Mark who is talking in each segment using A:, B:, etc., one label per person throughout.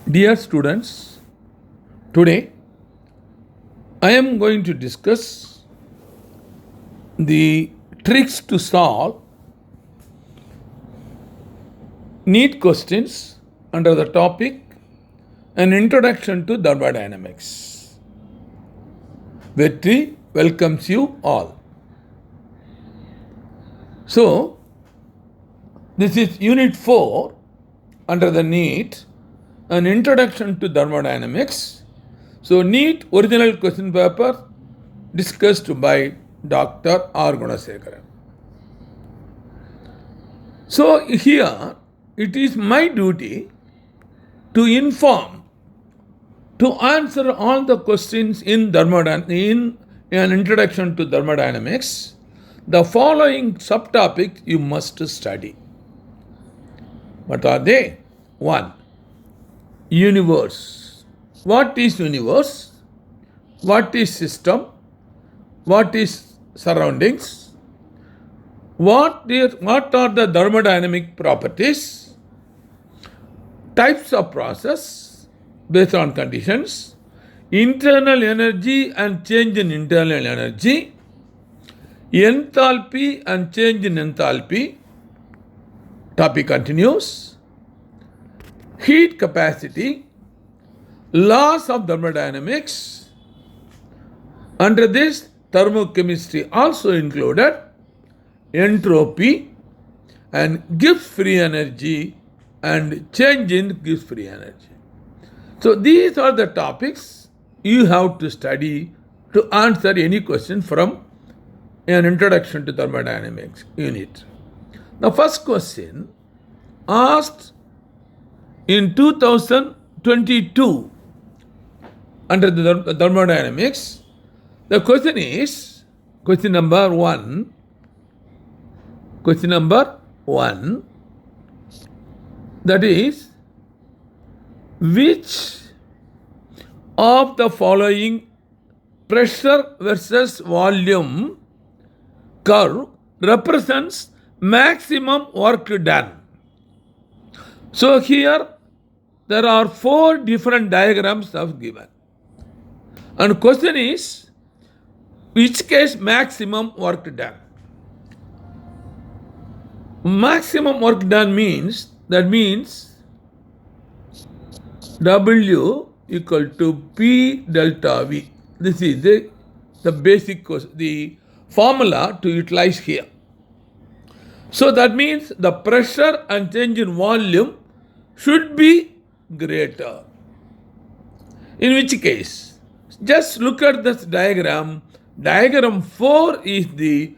A: Dear students, today I am going to discuss the tricks to solve NEET questions under the topic An Introduction to Thermodynamics. Vetri welcomes you all. So, this is Unit 4 under the NEET, An Introduction to Thermodynamics. So, NEET original question paper discussed by Dr.R.G. So, here it is my duty to inform, to answer all the questions in an introduction to thermodynamics. The following subtopics you must study. What are they? 1. Universe. What is universe? What is system? What is surroundings? What are the thermodynamic properties? Types of process based on conditions, internal energy and change in internal energy, enthalpy and change in enthalpy. Topic continues. Heat capacity, laws of thermodynamics. Under this, thermochemistry also included, entropy and Gibbs free energy and change in Gibbs free energy. So these are the topics you have to study to answer any question from an introduction to thermodynamics unit. The first question asked in 2022 under the thermodynamics, the question is, question number one, that is, which of the following pressure versus volume curve represents maximum work done? So here there are 4 different diagrams of given. And question is, which case maximum work done? Maximum work done means W equal to P delta V. This is the basic, the formula to utilize here. So that means the pressure and change in volume should be greater. In which case, just look at this diagram. Diagram 4 is the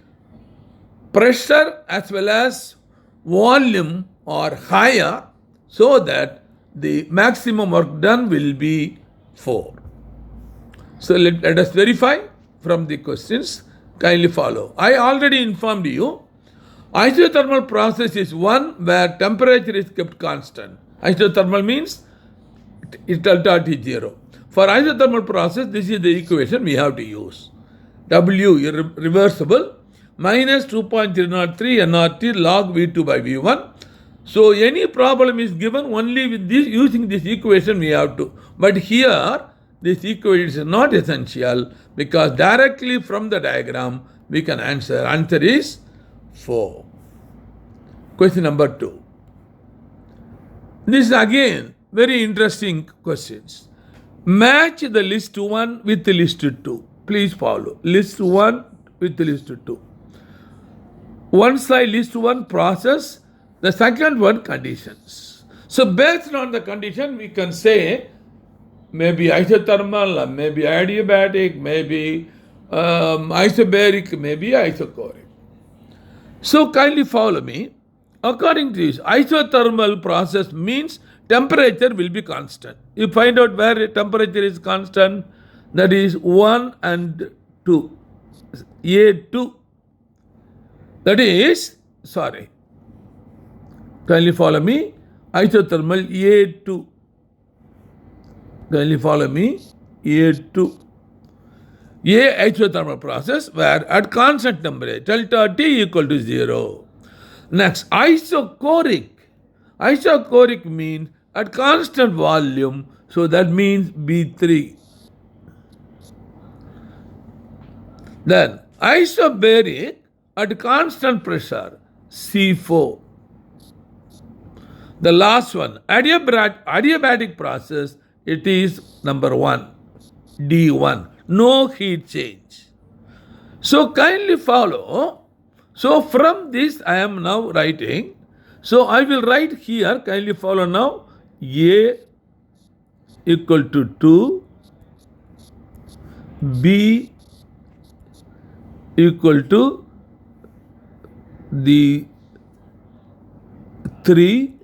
A: pressure as well as volume are higher, so that the maximum work done will be 4. So let us verify from the questions. Kindly follow. I already informed you, isothermal process is one where temperature is kept constant. Isothermal means delta T 0. For isothermal process, this is the equation we have to use. W irreversible minus 2.303 nRT log V2 by V1. So any problem is given only with this, using this equation we have to. But here, this equation is not essential because directly from the diagram we can answer. Answer is 4. Question number 2. This is again very interesting questions. Match the list 1 with the list 2. Please follow. List 1 with the list 2. One side list 1 process, the second one conditions. So based on the condition we can say maybe isothermal, maybe adiabatic, maybe isobaric, maybe isochoric. So kindly follow me. According to this, isothermal process means temperature will be constant. You find out where temperature is constant, that is 1 and 2. A2. That is, kindly follow me, isothermal A2. Kindly follow me, A2. A isothermal process where at constant temperature, delta T equal to 0. Next, isochoric. Isochoric means at constant volume, so that means B3. Then isobaric at constant pressure, C4. The last one, adiabatic process, it is number 1, D1, no heat change. So kindly follow. So from this I am now writing. So I will write here, kindly follow now, A equal to 2, B equal to the 3,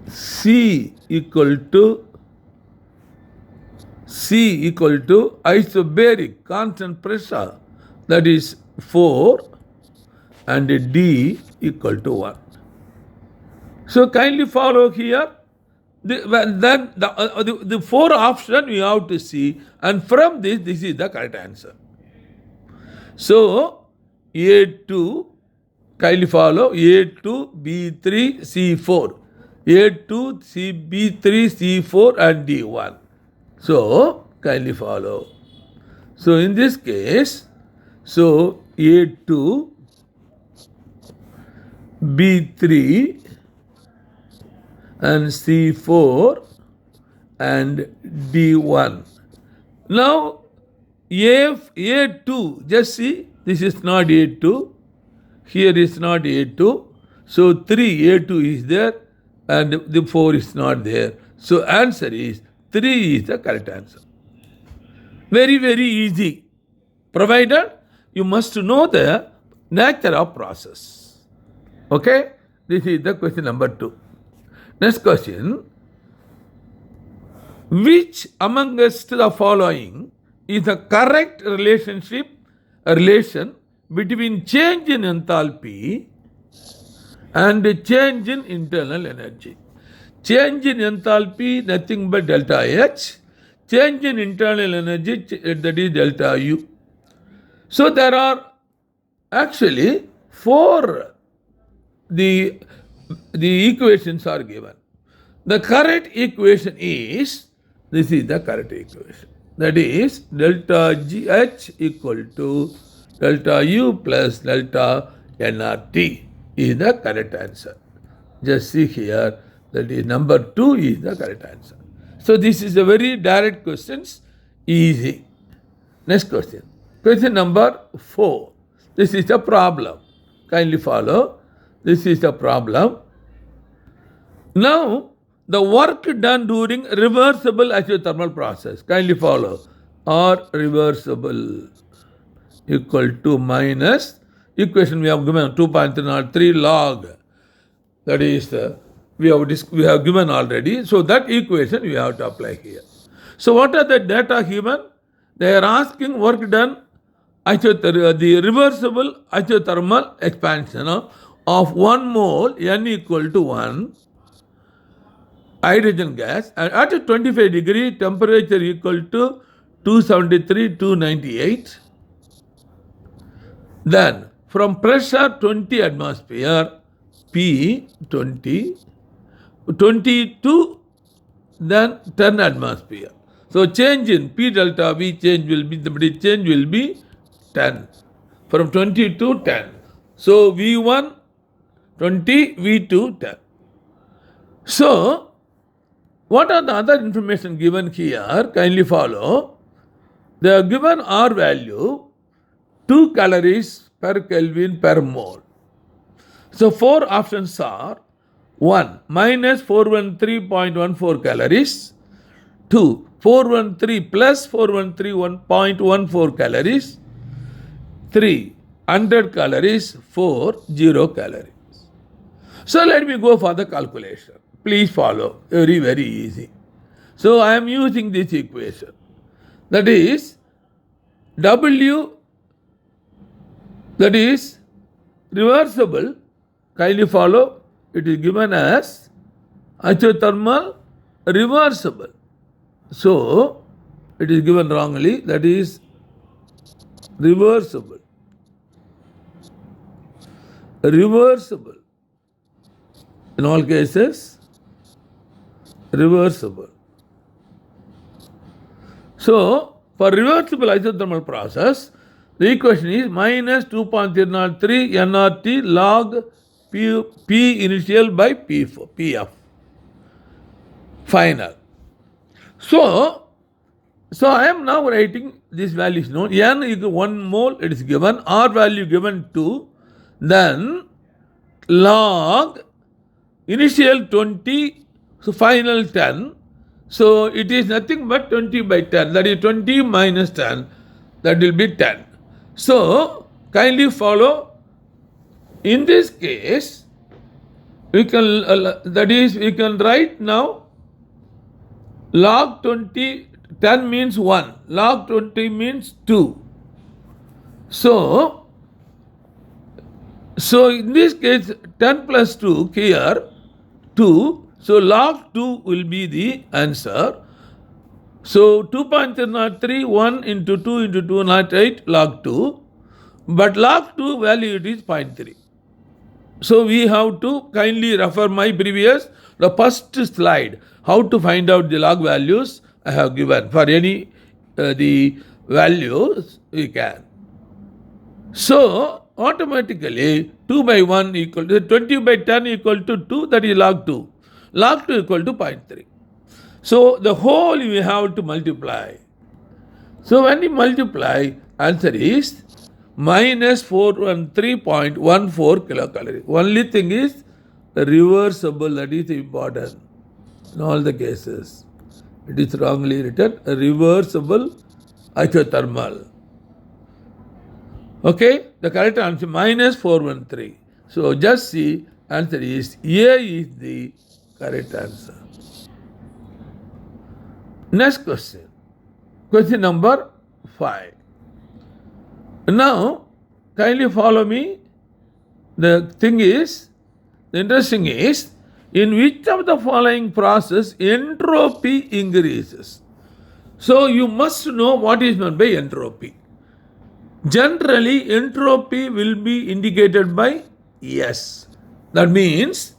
A: C equal to isobaric constant pressure, that is 4, and D equal to 1. So kindly follow here. The 4 option you have to see, and from this is the correct answer. So A2, kindly follow, A2, B3, C4. A2, B3, C4 and D1. So kindly follow. So in this case, so A2, B3 and C4 and D1. Now A2, just see, this is not A2, here is not A2, so 3, A2 is there and the 4 is not there. So answer is 3 is the correct answer. Very, very easy, provided you must know the nature of process. Okay, this is the question number 2. Next question, which amongst the following is the correct relation between change in enthalpy and change in internal energy? Change in enthalpy, nothing but delta H. Change in internal energy, that is delta U. So there are actually 4 the equations are given. The correct equation is, this is the correct equation. That is delta GH equal to delta U plus delta nRT is the correct answer. Just see here, that is number 2 is the correct answer. So this is a very direct question, easy. Next question. Question number 4. This is the problem. Kindly follow. This is the problem. Now, the work done during reversible isothermal process, kindly follow, or reversible equal to minus, equation we have given 2.3 log, that is we have given already, so that equation we have to apply here. So what are the data given? They are asking work done the reversible isothermal expansion of 1 mole N equal to 1 hydrogen gas and at a 25 degree temperature equal to 273, 298. Then from pressure 20 atmosphere, P 20, 22, then 10 atmosphere. So change in P delta V change will be 10. From 20 to 10. So V1 20, V2 10. So what are the other information given here? Kindly follow. They are given R value 2 calories per Kelvin per mole. So 4 options are 1. Minus 413.14 calories. 2. 413 plus 413.14 calories. 3. 100 calories. 4. 0 calories. So let me go for the calculation. Please follow. Very, very easy. So I am using this equation. That is W, that is reversible. Kindly follow. It is given as isothermal reversible. So it is given wrongly. That is reversible. Reversible. In all cases, reversible. So, for reversible isothermal process, the equation is minus 2.303 nRT log P initial by Pf final. So I am now writing this value is known. N is 1 mole, it is given. R value given 2. Then log initial 20, so final 10. So it is nothing but 20 by 10. That is 20 minus 10. That will be 10. So kindly follow. In this case, we can we can write now log 20, 10 means 1, log 20 means 2. So in this case 10 plus 2 here 2, so log 2 will be the answer. So 2.303, 1 into 2 into 2, not 8, log 2. But log 2 value it is 0.3. So we have to kindly refer my previous, the first slide, how to find out the log values I have given. For any the values we can. So automatically 2 by 1 equal to 20 by 10 equal to 2, that is log 2. Log 2 equal to 0.3. So the whole we have to multiply. So when you multiply, answer is minus 413.14 kilocalorie. Only thing is the reversible, that is important in all the cases. It is wrongly written, a reversible isothermal. Okay, the correct answer minus 413. So just see, answer is A is the correct answer. Next question. Question number 5. Now, kindly follow me. The interesting is, in which of the following process entropy increases? So you must know what is meant by entropy. Generally, entropy will be indicated by S. That means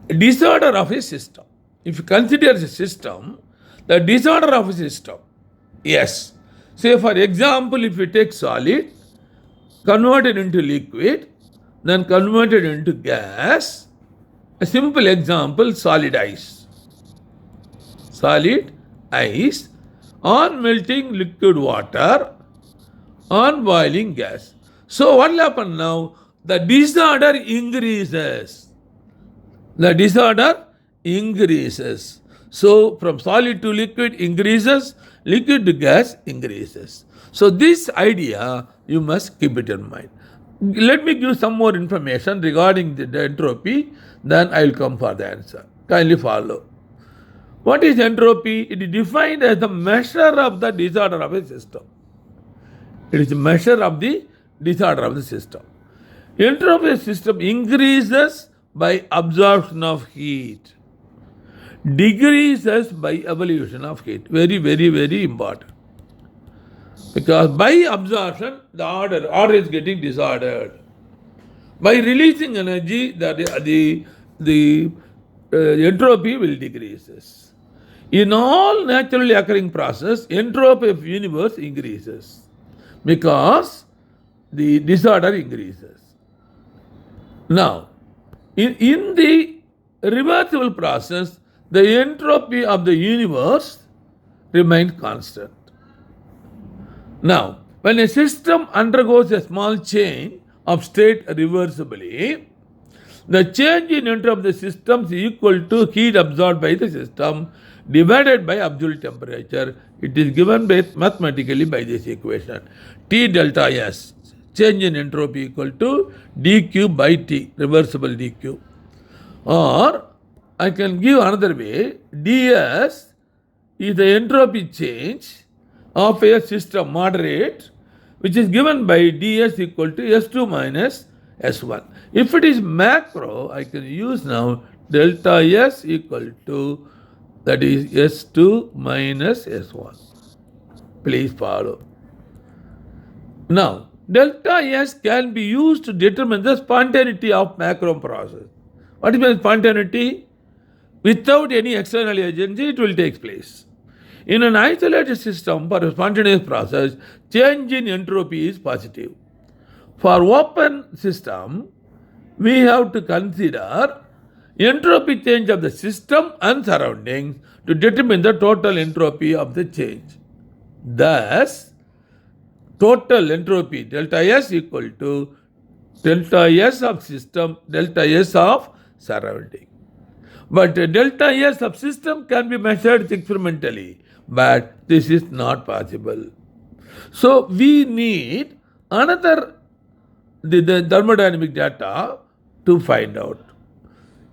A: disorder of a system. If you consider a system, the disorder of a system, yes. Say for example, if you take solid, converted into liquid, then converted into gas. A simple example, solid ice. Solid ice on melting liquid water, on boiling gas. So what will happen now? The disorder increases. The disorder increases. So from solid to liquid increases, liquid to gas increases. So this idea you must keep it in mind. Let me give some more information regarding the entropy, then I will come for the answer. Kindly follow. What is entropy? It is defined as the measure of the disorder of a system. It is a measure of the disorder of the system. Entropy of a system increases by absorption of heat, decreases by evolution of heat. Very, very, very important. Because by absorption, the order is getting disordered. By releasing energy, the entropy will decreases. In all naturally occurring process, entropy of universe increases because the disorder increases. Now, in the reversible process, the entropy of the universe remains constant. Now, when a system undergoes a small change of state reversibly, the change in entropy of the system is equal to heat absorbed by the system divided by absolute temperature. It is given mathematically by this equation. T delta S, change in entropy equal to dQ by T, reversible dQ. Or I can give another way, ds is the entropy change of a system moderate, which is given by ds equal to S2 minus S1. If it is macro, I can use now delta S equal to, that is S2 minus S1. Please follow. Now, delta S can be used to determine the spontaneity of macro process. What is spontaneity? Without any external agency, it will take place. In an isolated system for a spontaneous process, change in entropy is positive. For open system, we have to consider entropy change of the system and surroundings to determine the total entropy of the change. Thus, total entropy delta S equal to delta S of system, delta S of surrounding. But delta S of system can be measured experimentally, but this is not possible. So we need another the thermodynamic data to find out.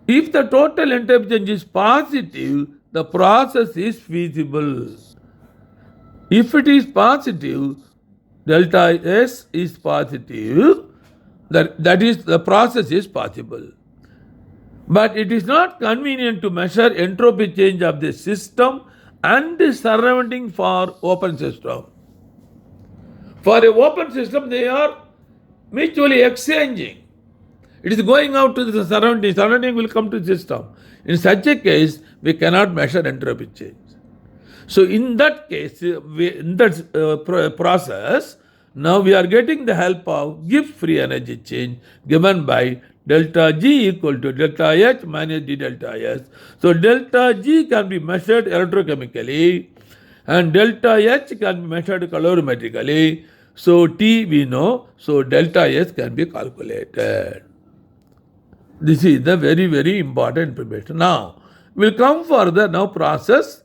A: If the total entropy change is positive, the process is feasible. If it is positive, delta S is positive, that is, the process is possible. But it is not convenient to measure entropy change of the system and the surrounding for open system. For an open system, they are mutually exchanging. It is going out to the surrounding will come to the system. In such a case, we cannot measure entropy change. So in that case, in that process, now we are getting the help of Gibbs free energy change given by delta G equal to delta H minus d delta S. So delta G can be measured electrochemically and delta H can be measured calorimetrically. So T we know, so delta S can be calculated. This is the very, very important information. Now, we'll come further now process.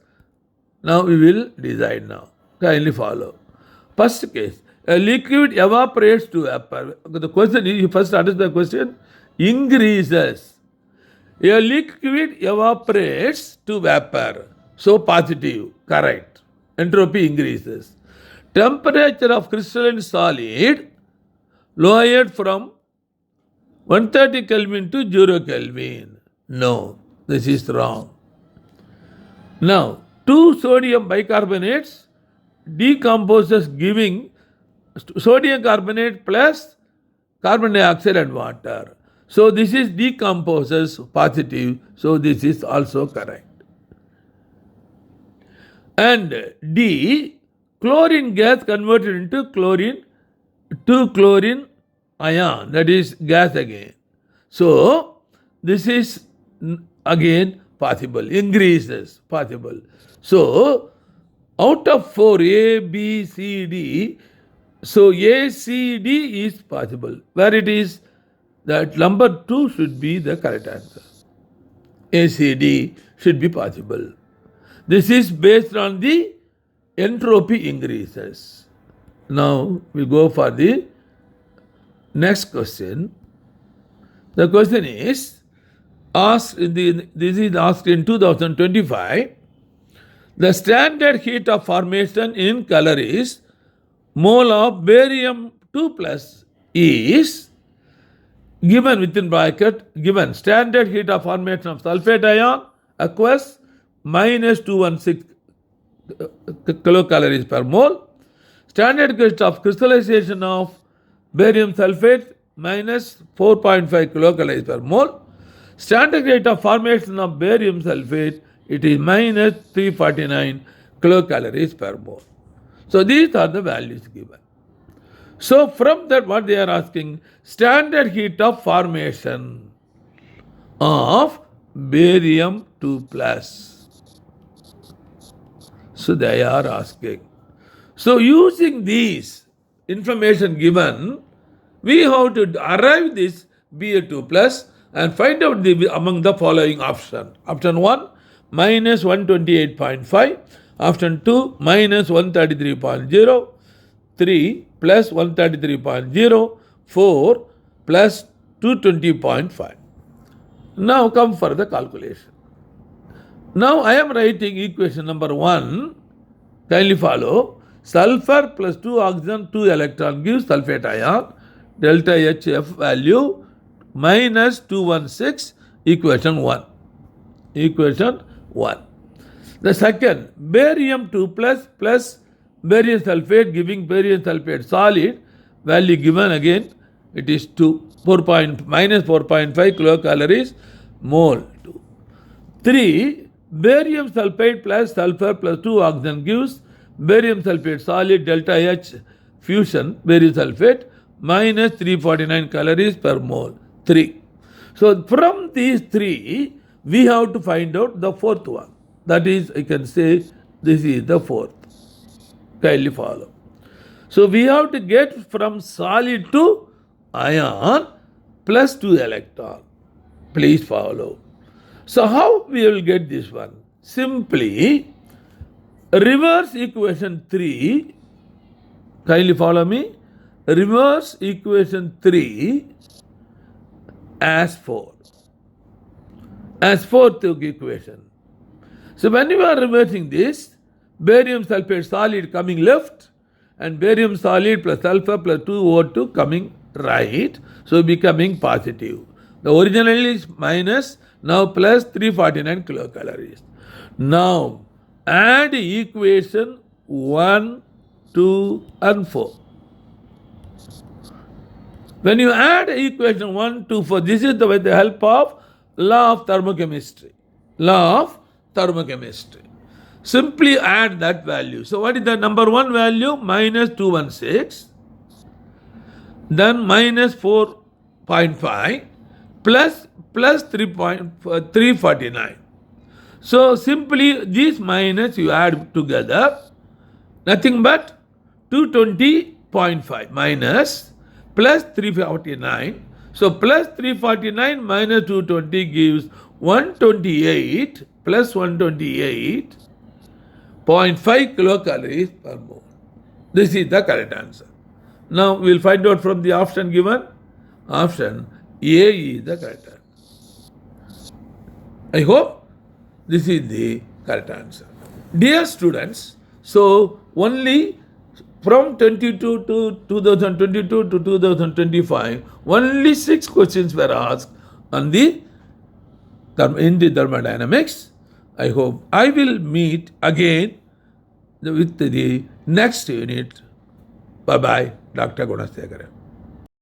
A: Now we will decide now. Kindly follow. First case, a liquid evaporates to vapor. The question is, you first understand the question, increases. A liquid evaporates to vapor. So positive, correct. Entropy increases. Temperature of crystalline solid lowered from 130 Kelvin to 0 Kelvin. No, this is wrong. Now, 2 sodium bicarbonates decomposes giving sodium carbonate plus carbon dioxide and water. So this is decomposes positive, so this is also correct. And D, chlorine gas converted into chlorine ion, that is gas again. So this is again possible, increases possible. So out of 4 A, B, C, D, so A, C, D is possible. Where it is, that number 2 should be the correct answer. A, C, D should be possible. This is based on the entropy increases. Now we go for the next question. The question is this is asked in 2025. The standard heat of formation in calories mole of barium 2 plus is given within bracket, given standard heat of formation of sulfate ion aqueous minus 216 kilocalories per mole. Standard heat of crystallization of barium sulfate minus 4.5 kilocalories per mole. Standard rate of formation of barium sulfate, it is minus 349 kilocalories per mole. So these are the values given. So from that, what they are asking, standard heat of formation of barium 2 plus. So they are asking. So using these information given, we have to arrive this Ba2 plus and find out among the following option. Option 1, minus 128.5. Option 2, minus 133.0. 3, plus 133.0. 4, plus 220.5. Now come for the calculation. Now I am writing equation number 1. Kindly follow. Sulfur plus 2 oxygen, 2 electron gives sulfate ion. Delta HF value minus 216, equation 1. Equation 1. The second, barium 2 plus barium sulfate giving barium sulfate solid, value given again, it is minus 4.5 kilocalories mole 2. 3. Barium sulfide plus sulfur plus 2 oxygen gives barium sulfate solid delta H fusion barium sulfate minus 349 calories per mole. 3. So from these 3, we have to find out the fourth one. That is, I can say this is the fourth. Kindly follow. So we have to get from solid to ion plus 2 electron. Please follow. So how we will get this one? Simply reverse equation 3. Kindly follow me. Reverse equation 3 as 4. As fourth equation. So when you are reversing this, barium sulfate solid coming left and barium solid plus sulfur plus 2O2 coming right. So becoming positive. The original is minus, now plus 349 kilocalories. Now add equation 1, 2 and 4. When you add equation 1, 2, 4, this is with the help of law of thermochemistry. Law of thermochemistry. Simply add that value. So what is the number 1 value? Minus 216. Then minus 4.5 plus 349. So simply these minus you add together. Nothing but 220.5 minus plus 349. So plus 349 minus 220 gives 128 plus 128.5 kilocalories per mole. This is the correct answer. Now we will find out from the option given. Option A is the correct answer. I hope this is the correct answer. Dear students, so only from 22 to 2022 to 2025, only 6 questions were asked on in the thermodynamics. I hope I will meet again with the next unit. Bye-bye, Dr. Gunasthekar.